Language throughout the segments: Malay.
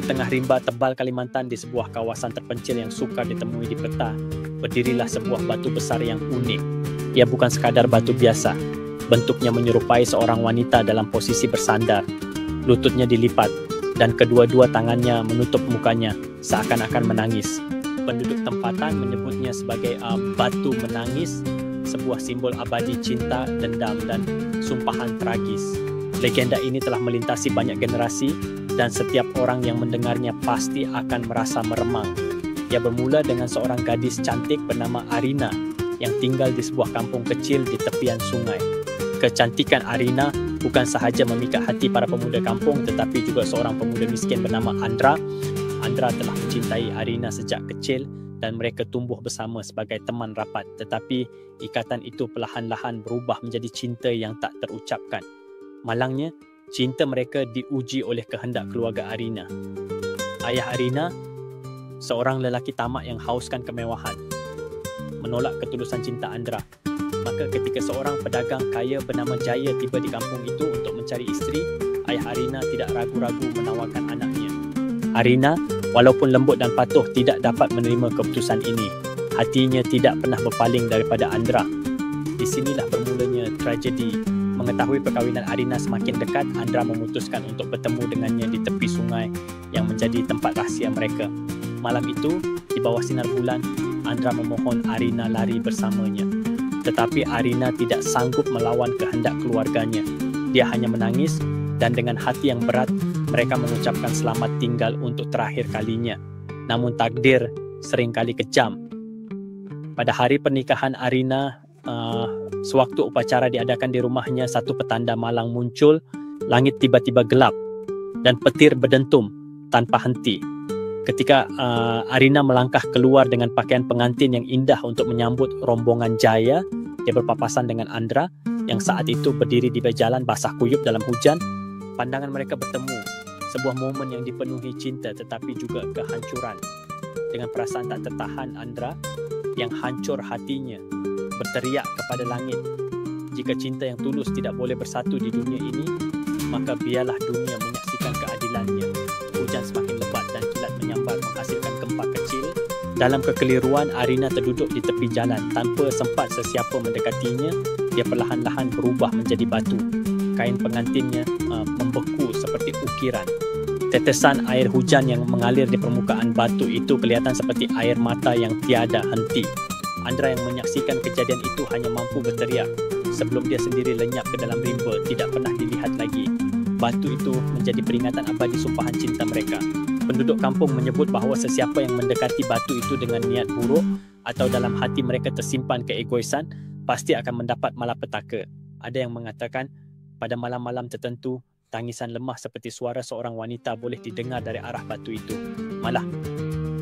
tengah rimba tebal Kalimantan, di sebuah kawasan terpencil yang sukar ditemui di peta, berdirilah sebuah batu besar yang unik. Ia bukan sekadar batu biasa. Bentuknya menyerupai seorang wanita dalam posisi bersandar. Lututnya dilipat dan kedua-dua tangannya menutup mukanya seakan-akan menangis. Penduduk tempatan menyebutnya sebagai batu menangis, sebuah simbol abadi cinta, dendam dan sumpahan tragis. Legenda ini telah melintasi banyak generasi dan setiap orang yang mendengarnya pasti akan merasa meremang. Ia bermula dengan seorang gadis cantik bernama Arina yang tinggal di sebuah kampung kecil di tepian sungai. Kecantikan Arina bukan sahaja memikat hati para pemuda kampung, tetapi juga seorang pemuda miskin bernama Andra. Andra telah mencintai Arina sejak kecil dan mereka tumbuh bersama sebagai teman rapat. Tetapi ikatan itu perlahan-lahan berubah menjadi cinta yang tak terucapkan. Malangnya, cinta mereka diuji oleh kehendak keluarga Arina. Ayah Arina, seorang lelaki tamak yang hauskan kemewahan, menolak ketulusan cinta Andra. Maka ketika seorang pedagang kaya bernama Jaya tiba di kampung itu untuk mencari isteri, ayah Arina tidak ragu-ragu menawarkan anaknya. Arina, walaupun lembut dan patuh, tidak dapat menerima keputusan ini. Hatinya tidak pernah berpaling daripada Andra. Di sinilah bermulanya tragedi. Mengetahui perkahwinan Arina semakin dekat, Andra memutuskan untuk bertemu dengannya di tepi sungai yang menjadi tempat rahsia mereka. Malam itu, di bawah sinar bulan, Andra memohon Arina lari bersamanya. Tetapi Arina tidak sanggup melawan kehendak keluarganya. Dia hanya menangis dan dengan hati yang berat, mereka mengucapkan selamat tinggal untuk terakhir kalinya. Namun takdir seringkali kejam. Pada hari pernikahan Arina, sewaktu upacara diadakan di rumahnya, satu petanda malang muncul. Langit tiba-tiba gelap dan petir berdentum tanpa henti. Ketika Arina melangkah keluar dengan pakaian pengantin yang indah untuk menyambut rombongan Jaya, dia berpapasan dengan Andra yang saat itu berdiri di jalan basah kuyup dalam hujan. Pandangan mereka bertemu, sebuah momen yang dipenuhi cinta tetapi juga kehancuran. Dengan perasaan tak tertahan, Andra yang hancur hatinya berteriak kepada langit, jika cinta yang tulus tidak boleh bersatu di dunia ini, maka biarlah dunia menyaksikan keadilannya. Hujan semakin lebat dan kilat menyambar menghasilkan gempa kecil. Dalam kekeliruan, Arina terduduk di tepi jalan. Tanpa sempat sesiapa mendekatinya, dia perlahan-lahan berubah menjadi batu. Kain pengantinnya membeku seperti ukiran. Tetesan air hujan yang mengalir di permukaan batu itu kelihatan seperti air mata yang tiada henti. Andra yang menyaksikan kejadian itu hanya mampu berteriak sebelum dia sendiri lenyap ke dalam rimba, tidak pernah dilihat lagi. Batu itu menjadi peringatan abadi sumpahan cinta mereka. Penduduk kampung menyebut bahawa sesiapa yang mendekati batu itu dengan niat buruk atau dalam hati mereka tersimpan keegoisan, pasti akan mendapat malapetaka. Ada yang mengatakan pada malam-malam tertentu, tangisan lemah seperti suara seorang wanita boleh didengar dari arah batu itu. Malah,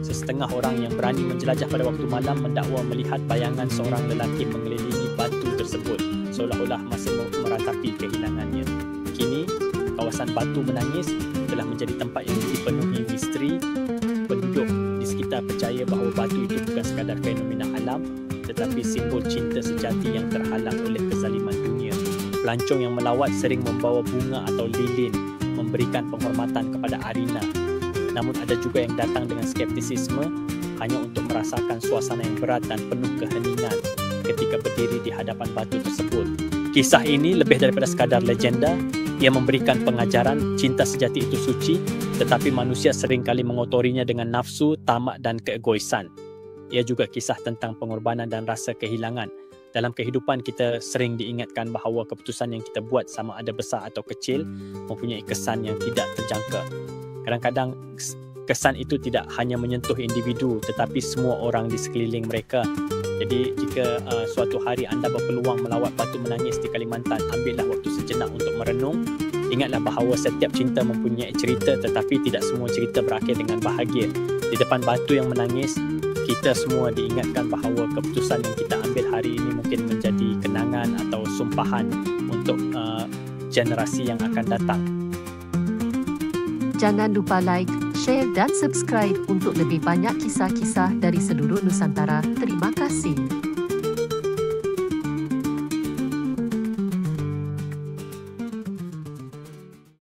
sesetengah orang yang berani menjelajah pada waktu malam mendakwa melihat bayangan seorang lelaki mengelilingi batu tersebut, seolah-olah masih meratapi kehilangannya. Kini, kawasan batu menangis telah menjadi tempat yang dipenuhi misteri. Penduduk di sekitar percaya bahawa batu itu bukan sekadar fenomena alam, tetapi simbol cinta sejati yang terhalang oleh kezaliman dunia. Pelancong yang melawat sering membawa bunga atau lilin, memberikan penghormatan kepada Arina. Namun ada juga yang datang dengan skeptisisme hanya untuk merasakan suasana yang berat dan penuh keheningan ketika berdiri di hadapan batu tersebut. Kisah ini lebih daripada sekadar legenda. Ia memberikan pengajaran cinta sejati itu suci, tetapi manusia seringkali mengotorinya dengan nafsu, tamak dan keegoisan. Ia juga kisah tentang pengorbanan dan rasa kehilangan. Dalam kehidupan kita sering diingatkan bahawa keputusan yang kita buat, sama ada besar atau kecil, mempunyai kesan yang tidak terjangka. Kadang-kadang kesan itu tidak hanya menyentuh individu tetapi semua orang di sekeliling mereka. Jadi jika suatu hari anda berpeluang melawat batu menangis di Kalimantan, ambillah waktu sejenak untuk merenung. Ingatlah bahawa setiap cinta mempunyai cerita, tetapi tidak semua cerita berakhir dengan bahagia. Di depan batu yang menangis, kita semua diingatkan bahawa keputusan yang kita ambil hari ini mungkin menjadi kenangan atau sumpahan untuk generasi yang akan datang. Jangan lupa like, share dan subscribe untuk lebih banyak kisah-kisah dari seluruh Nusantara. Terima kasih.